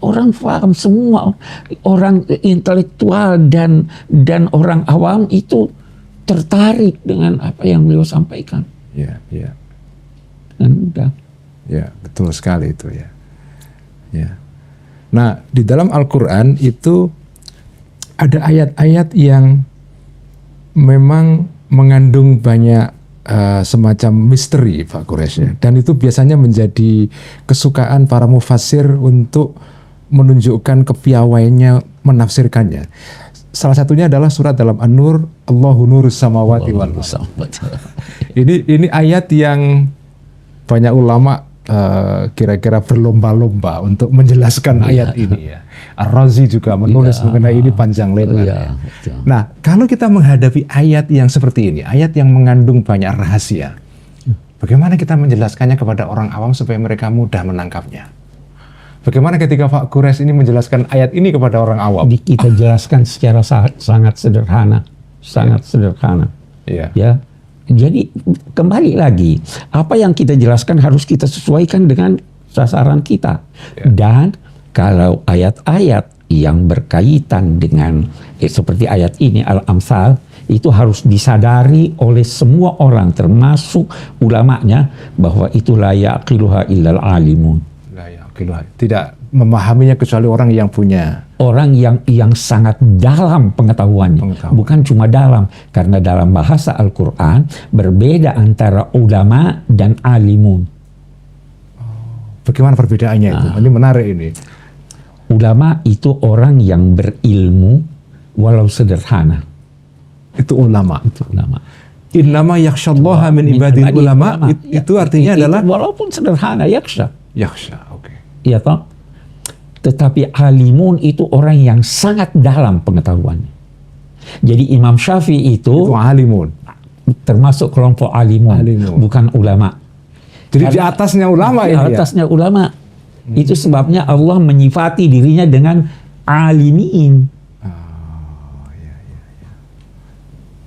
[SPEAKER 2] orang paham semua, orang intelektual dan orang awam itu tertarik dengan apa yang beliau sampaikan.
[SPEAKER 1] Ya.
[SPEAKER 2] Dan udah.
[SPEAKER 1] Ya, betul sekali itu ya. Ya. Nah, di dalam Al-Qur'an itu ada ayat-ayat yang memang mengandung banyak semacam misteri Pak Quraisy ya. Dan itu biasanya menjadi kesukaan para mufassir untuk menunjukkan kepiawaiannya menafsirkannya. Salah satunya adalah surat dalam An-Nur, Allahu nurus samawati wal ardh. Ini ayat yang banyak ulama kira-kira berlomba-lomba untuk menjelaskan ayat ini ya. Ar-Razi juga menulis mengenai ini panjang lebar. Nah, kalau kita menghadapi ayat yang seperti ini, ayat yang mengandung banyak rahasia, bagaimana kita menjelaskannya kepada orang awam supaya mereka mudah menangkapnya? Bagaimana ketika Pak Quraisy ini menjelaskan ayat ini kepada orang awam?
[SPEAKER 2] Kita jelaskan secara sangat sederhana, sederhana.
[SPEAKER 1] Iya.
[SPEAKER 2] Ya. Jadi kembali lagi, apa yang kita jelaskan harus kita sesuaikan dengan sasaran kita.
[SPEAKER 1] Ya.
[SPEAKER 2] Dan kalau ayat-ayat yang berkaitan dengan seperti ayat ini Al-Amsal itu harus disadari oleh semua orang termasuk ulamanya bahwa itu la yaqiluha illal alimun.
[SPEAKER 1] Tidak memahaminya kecuali orang yang punya,
[SPEAKER 2] orang yang sangat dalam pengetahuannya. Bukan cuma dalam, karena dalam bahasa Al-Quran berbeda antara ulama dan alimun.
[SPEAKER 1] Bagaimana perbedaannya itu? Ini menarik ini.
[SPEAKER 2] Ulama itu orang yang berilmu walau sederhana.
[SPEAKER 1] Itu ulama.
[SPEAKER 2] Itu ulama.
[SPEAKER 1] Innama yakhsyallaha min ibadil ulama. Itu artinya adalah
[SPEAKER 2] walaupun sederhana yakhsha.
[SPEAKER 1] Oke.
[SPEAKER 2] Iya toh? Tetapi alimun itu orang yang sangat dalam pengetahuannya. Jadi Imam Syafi'i itu
[SPEAKER 1] alimun,
[SPEAKER 2] termasuk kelompok alimun. Bukan ulama.
[SPEAKER 1] Jadi di atasnya ulama ini.
[SPEAKER 2] Di atasnya ulama. Itu sebabnya Allah menyifati dirinya dengan alimin.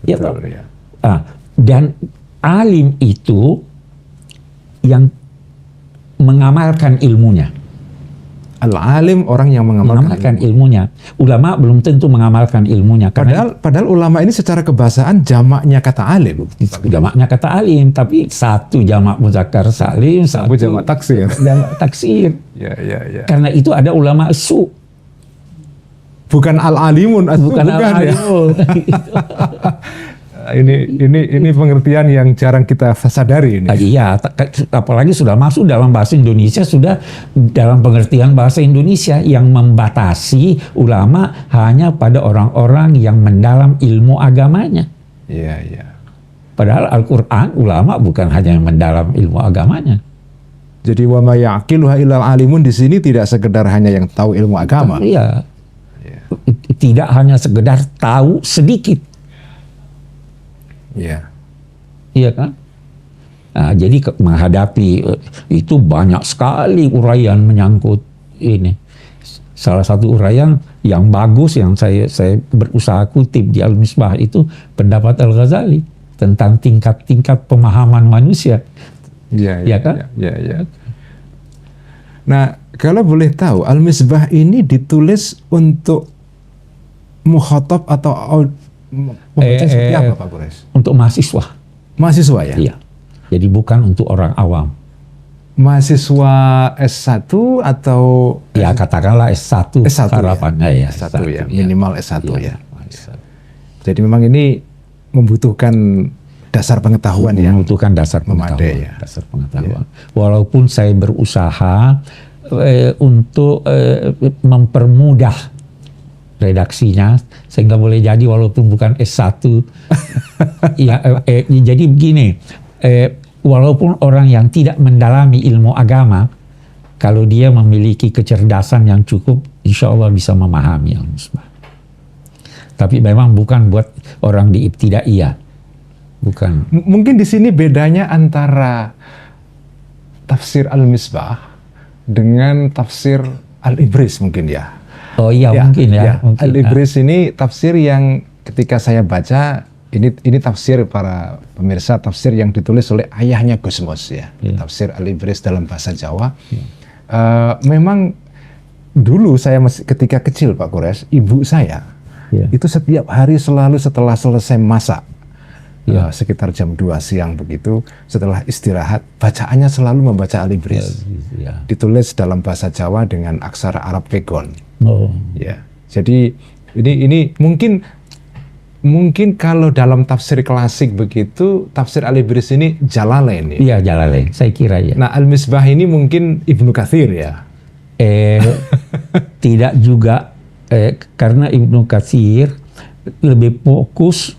[SPEAKER 2] Ya toh? Dan alim itu yang mengamalkan ilmunya.
[SPEAKER 1] Al-alim orang yang mengamalkan
[SPEAKER 2] ilmunya. Ulama belum tentu mengamalkan ilmunya.
[SPEAKER 1] Padahal ulama ini secara kebahasaan jamaknya kata alim.
[SPEAKER 2] Jamaknya kata alim, tapi satu jamak muzakkar salim, satu
[SPEAKER 1] jamak taksir.
[SPEAKER 2] Jamak taksir.
[SPEAKER 1] Ya.
[SPEAKER 2] Karena itu ada ulama su.
[SPEAKER 1] Bukan al-alimun,
[SPEAKER 2] bukan al-alimun.
[SPEAKER 1] Ini pengertian yang jarang kita sadari ini.
[SPEAKER 2] Iya, apalagi sudah masuk dalam bahasa Indonesia, sudah dalam pengertian bahasa Indonesia yang membatasi ulama hanya pada orang-orang yang mendalam ilmu agamanya.
[SPEAKER 1] Iya.
[SPEAKER 2] Padahal Al-Quran, ulama bukan hanya mendalam ilmu agamanya.
[SPEAKER 1] Jadi wa ma ya'qiluha illal alimun di sini tidak sekedar hanya yang tahu ilmu agama.
[SPEAKER 2] Iya. Tidak hanya sekedar tahu sedikit.
[SPEAKER 1] Iya.
[SPEAKER 2] Iya kan? Nah, jadi menghadapi itu banyak sekali uraian menyangkut ini. Salah satu uraian yang bagus yang saya berusaha kutip di Al-Misbah itu pendapat Al-Ghazali tentang tingkat-tingkat pemahaman manusia.
[SPEAKER 1] Iya,
[SPEAKER 2] Ya kan?
[SPEAKER 1] Iya. Nah, kalau boleh tahu, Al-Misbah ini ditulis untuk mukhatab atau pembaca seperti apa, Pak Quraisy?
[SPEAKER 2] Untuk mahasiswa.
[SPEAKER 1] Mahasiswa ya?
[SPEAKER 2] Iya. Jadi bukan untuk orang awam.
[SPEAKER 1] Mahasiswa S1 atau
[SPEAKER 2] Ya katakanlah S1,
[SPEAKER 1] S1
[SPEAKER 2] harapannya ya.
[SPEAKER 1] S1 ya, minimal S1 ya.
[SPEAKER 2] S1.
[SPEAKER 1] Jadi memang ini membutuhkan dasar pengetahuan yang
[SPEAKER 2] membutuhkan dasar
[SPEAKER 1] memadai
[SPEAKER 2] pengetahuan.
[SPEAKER 1] ya.
[SPEAKER 2] Dasar pengetahuan. Walaupun saya berusaha untuk mempermudah redaksinya sehingga boleh jadi walaupun bukan S1 ya jadi begini, walaupun orang yang tidak mendalami ilmu agama, kalau dia memiliki kecerdasan yang cukup, insya Allah bisa memahami Al-Misbah. Tapi memang bukan buat orang di ibtidaiyah. Bukan.
[SPEAKER 1] Mungkin di sini bedanya antara tafsir Al-Misbah dengan tafsir Al-Ibris mungkin ya.
[SPEAKER 2] Oh iya mungkin ya. Mungkin.
[SPEAKER 1] Al-Ibris ini tafsir yang ketika saya baca, ini tafsir para pemirsa, tafsir yang ditulis oleh ayahnya Gusmus ya. Tafsir Al-Ibris dalam bahasa Jawa. Memang dulu saya ketika kecil Pak Quraisy, ibu saya itu setiap hari selalu setelah selesai masak, sekitar jam 2 siang begitu, setelah istirahat, bacaannya selalu membaca Al-Ibris. Ditulis dalam bahasa Jawa dengan aksara Arab Pegon. Ya. Jadi ini mungkin kalau dalam tafsir klasik begitu, tafsir Al-Ibris ini Jalalain ya.
[SPEAKER 2] Iya, Jalalain, saya kira ya.
[SPEAKER 1] Nah, Al-Misbah ini mungkin Ibnu Katsir ya.
[SPEAKER 2] Tidak juga, karena Ibnu Katsir lebih fokus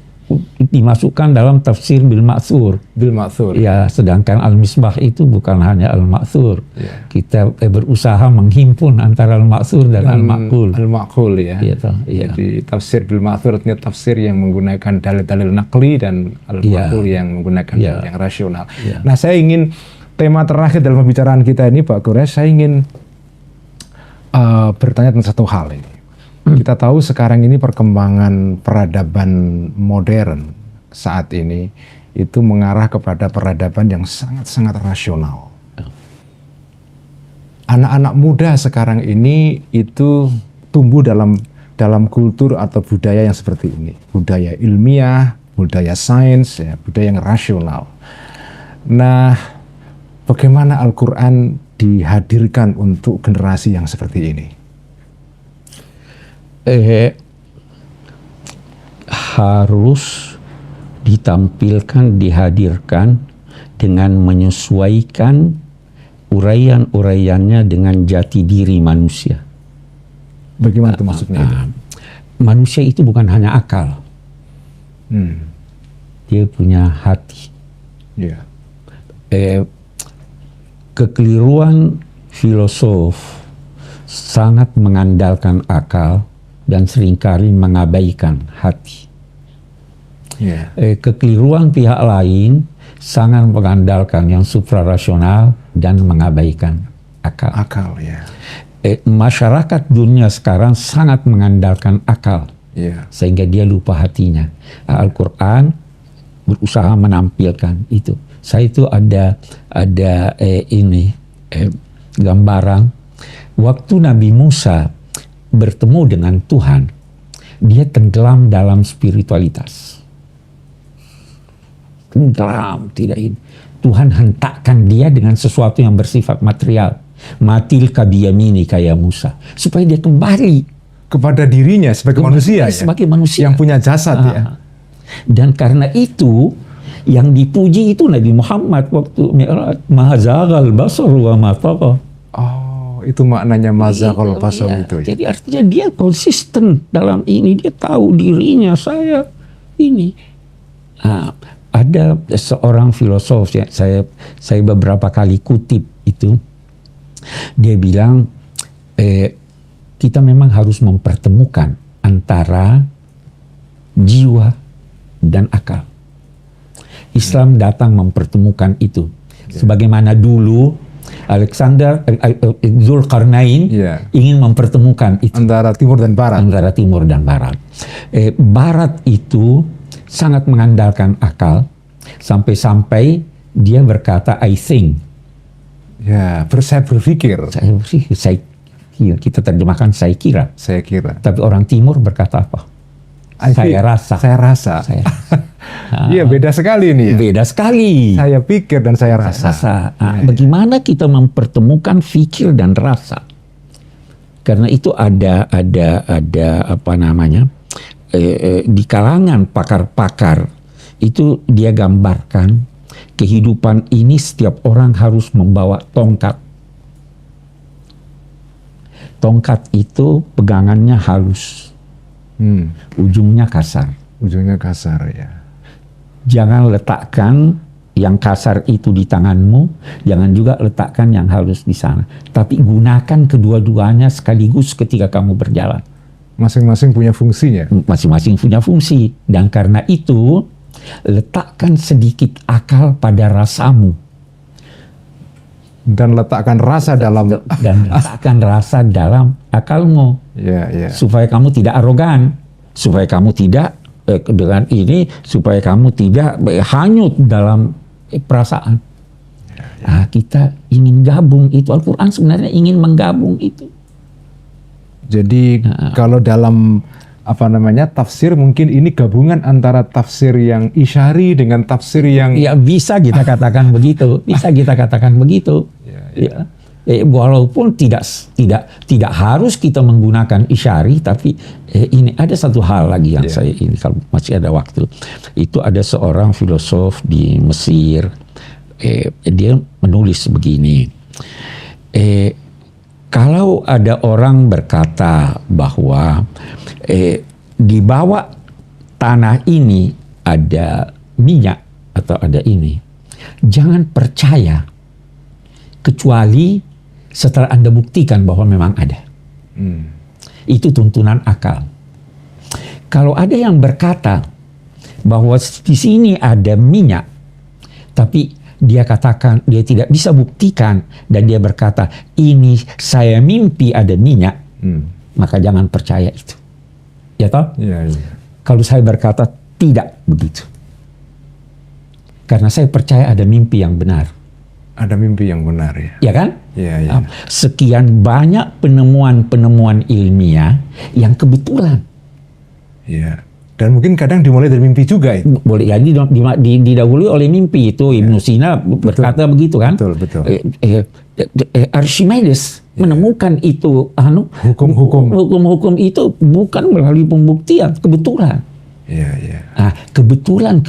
[SPEAKER 2] dimasukkan dalam tafsir bil ma'thur.
[SPEAKER 1] Bil ma'thur.
[SPEAKER 2] Ya, sedangkan Al-Misbah itu bukan hanya Al-Ma'thur. Kita berusaha menghimpun antara Al-Ma'thur dan Al-Ma'qul.
[SPEAKER 1] Al-Ma'qul ya. Jadi tafsir bil ma'thur artinya tafsir yang menggunakan dalil-dalil naqli dan Al-Ma'qul yang menggunakan yang rasional. Nah, saya ingin tema terakhir dalam pembicaraan kita ini Pak Quraisy, saya ingin bertanya tentang satu hal ini. Kita tahu sekarang ini perkembangan peradaban modern saat ini itu mengarah kepada peradaban yang sangat-sangat rasional. Anak-anak muda sekarang ini itu tumbuh dalam kultur atau budaya yang seperti ini. Budaya ilmiah, budaya sains, ya, budaya yang rasional. Nah, bagaimana Al-Quran dihadirkan untuk generasi yang seperti ini?
[SPEAKER 2] Harus ditampilkan, dihadirkan dengan menyesuaikan uraian-uraiannya dengan jati diri manusia.
[SPEAKER 1] Bagaimana itu maksudnya?
[SPEAKER 2] Manusia itu bukan hanya akal. Dia punya hati. Kekeliruan filosof sangat mengandalkan akal dan seringkali mengabaikan hati. Kekeliruan pihak lain sangat mengandalkan yang suprarasional dan mengabaikan akal. Masyarakat dunia sekarang sangat mengandalkan akal, sehingga dia lupa hatinya. Al-Quran berusaha menampilkan itu. Saya itu ada gambaran waktu Nabi Musa bertemu dengan Tuhan, dia tenggelam dalam spiritualitas. Tenggelam, tidak ini. Tuhan hentakkan dia dengan sesuatu yang bersifat material. Matil kabiyamini kaya Musa, supaya dia kembali
[SPEAKER 1] kepada dirinya sebagai manusia,
[SPEAKER 2] sebagai manusia
[SPEAKER 1] yang punya jasad ya.
[SPEAKER 2] Dan karena itu yang dipuji itu Nabi Muhammad waktu Mi'raj, mahazagal basar wa ma tagha.
[SPEAKER 1] Itu maknanya mazaqal basar itu ya.
[SPEAKER 2] Jadi artinya dia konsisten dalam ini, dia tahu dirinya, saya ini. Ada seorang filosof ya, saya beberapa kali kutip itu, dia bilang kita memang harus mempertemukan antara jiwa dan akal. Islam datang mempertemukan itu. Sebagaimana dulu Zulkarnain ingin mempertemukan itu
[SPEAKER 1] antara timur dan barat.
[SPEAKER 2] Antara timur dan barat. Barat itu sangat mengandalkan akal, sampai-sampai dia berkata I think.
[SPEAKER 1] Ya, saya berpikir.
[SPEAKER 2] Kita terjemahkan saya kira.
[SPEAKER 1] Saya kira.
[SPEAKER 2] Tapi orang timur berkata apa? Saya rasa.
[SPEAKER 1] Saya rasa. Iya, beda sekali nih. Ya?
[SPEAKER 2] Beda sekali.
[SPEAKER 1] Saya pikir dan saya rasa.
[SPEAKER 2] Bagaimana kita mempertemukan fikir dan rasa? Karena itu ada apa namanya? Di kalangan pakar-pakar itu dia gambarkan kehidupan ini setiap orang harus membawa tongkat. Tongkat itu pegangannya halus, ujungnya kasar.
[SPEAKER 1] Ujungnya kasar ya.
[SPEAKER 2] Jangan letakkan yang kasar itu di tanganmu, jangan juga letakkan yang halus di sana. Tapi gunakan kedua-duanya sekaligus ketika kamu berjalan.
[SPEAKER 1] Masing-masing punya fungsinya.
[SPEAKER 2] Masing-masing punya fungsi. Dan karena itu, letakkan sedikit akal pada rasamu.
[SPEAKER 1] Dan letakkan rasa dalam...
[SPEAKER 2] Dan letakkan rasa dalam akalmu.
[SPEAKER 1] Ya.
[SPEAKER 2] Supaya kamu tidak arogan. Supaya kamu tidak, dengan ini, supaya kamu tidak hanyut dalam perasaan. Nah, kita ingin gabung itu. Al-Quran sebenarnya ingin menggabung itu.
[SPEAKER 1] Jadi kalau dalam tafsir mungkin ini gabungan antara tafsir yang isyari dengan tafsir yang
[SPEAKER 2] ya bisa kita katakan begitu, Ya. Walaupun tidak harus kita menggunakan isyari, tapi ini ada satu hal lagi yang saya ini kalau masih ada waktu, itu ada seorang filosof di Mesir, dia menulis begini. Kalau ada orang berkata bahwa di bawah tanah ini ada minyak atau ada ini, jangan percaya kecuali setelah Anda buktikan bahwa memang ada. Itu tuntunan akal. Kalau ada yang berkata bahwa di sini ada minyak, tapi dia katakan dia tidak bisa buktikan dan dia berkata ini saya mimpi ada minyak, maka jangan percaya itu. Ya toh?
[SPEAKER 1] Ya.
[SPEAKER 2] Kalau saya berkata tidak begitu, karena saya percaya ada mimpi yang benar.
[SPEAKER 1] Ada mimpi yang benar ya.
[SPEAKER 2] Ya kan?
[SPEAKER 1] Ya.
[SPEAKER 2] Sekian banyak penemuan-penemuan ilmiah yang kebetulan.
[SPEAKER 1] Ya. Dan mungkin kadang dimulai dari mimpi juga itu.
[SPEAKER 2] Boleh jadi didahului oleh mimpi itu. Ibnu Sina berkata begitu kan?
[SPEAKER 1] Betul.
[SPEAKER 2] Archimedes menemukan itu hukum-hukum itu bukan melalui pembuktian, kebetulan.
[SPEAKER 1] Iya.
[SPEAKER 2] Nah, kebetulan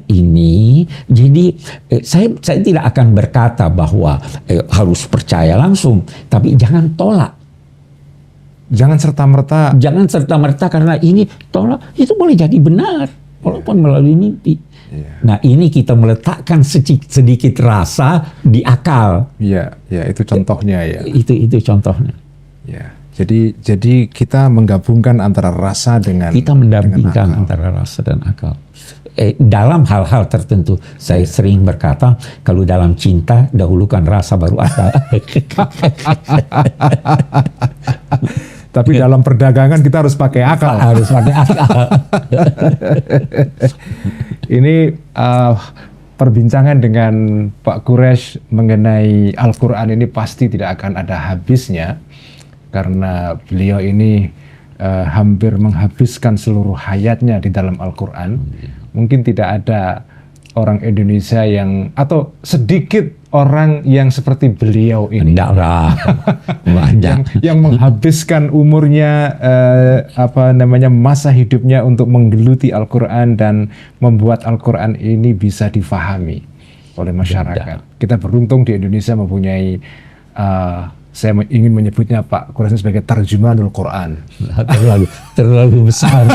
[SPEAKER 2] ini, jadi saya tidak akan berkata bahwa harus percaya langsung, tapi jangan tolak.
[SPEAKER 1] Jangan serta-merta
[SPEAKER 2] karena ini tolak, itu boleh jadi benar walaupun melalui mimpi. Nah, ini kita meletakkan sedikit rasa di akal.
[SPEAKER 1] Iya, itu contohnya ya.
[SPEAKER 2] Itu contohnya.
[SPEAKER 1] Ya. Jadi kita menggabungkan antara rasa dengan
[SPEAKER 2] antara rasa dan akal. Dalam hal-hal tertentu, saya sering berkata kalau dalam cinta dahulukan rasa baru akal.
[SPEAKER 1] Tapi dalam perdagangan kita harus pakai akal. Ini perbincangan dengan Pak Quresh mengenai Al-Quran ini pasti tidak akan ada habisnya. Karena beliau ini hampir menghabiskan seluruh hayatnya di dalam Al-Quran. Mungkin tidak ada orang Indonesia atau sedikit orang yang seperti beliau ini. yang menghabiskan umurnya, masa hidupnya untuk menggeluti Al-Quran dan membuat Al-Quran ini bisa difahami oleh masyarakat. Kita beruntung di Indonesia mempunyai saya ingin menyebutnya Pak Quraisy sebagai tarjumanul Quran.
[SPEAKER 2] terlalu besar.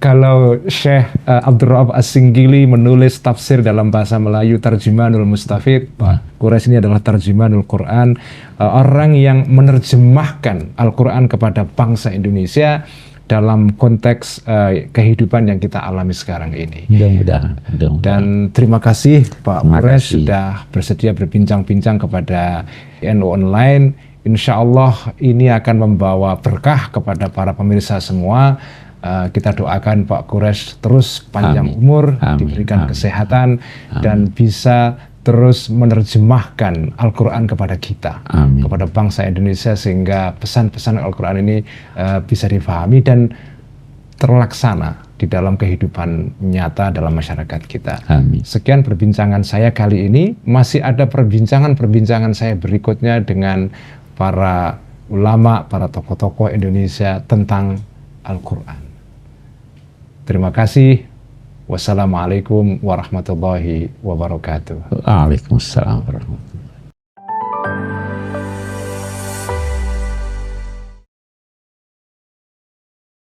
[SPEAKER 1] Kalau Syekh Abdurrahab As-Singgili menulis tafsir dalam bahasa Melayu tarjumanul Mustafid, Pak Quraisy ini adalah tarjumanul Quran, orang yang menerjemahkan Al-Quran kepada bangsa Indonesia dalam konteks kehidupan yang kita alami sekarang ini.
[SPEAKER 2] Mudah-mudahan.
[SPEAKER 1] Dan terima kasih Pak Quraisy sudah bersedia berbincang-bincang kepada NU Online. Insya Allah ini akan membawa berkah kepada para pemirsa semua. Kita doakan Pak Quraisy terus panjang umur, diberikan kesehatan, dan bisa terus menerjemahkan Al-Quran kepada kita, kepada bangsa Indonesia, sehingga pesan-pesan Al-Quran ini bisa difahami dan terlaksana di dalam kehidupan nyata dalam masyarakat kita. Sekian perbincangan saya kali ini. Masih ada perbincangan saya berikutnya dengan para ulama, para tokoh-tokoh Indonesia tentang Al-Quran. Terima kasih. Wassalamualaikum warahmatullahi wabarakatuh.
[SPEAKER 2] Waalaikumsalam warahmatullahi wabarakatuh.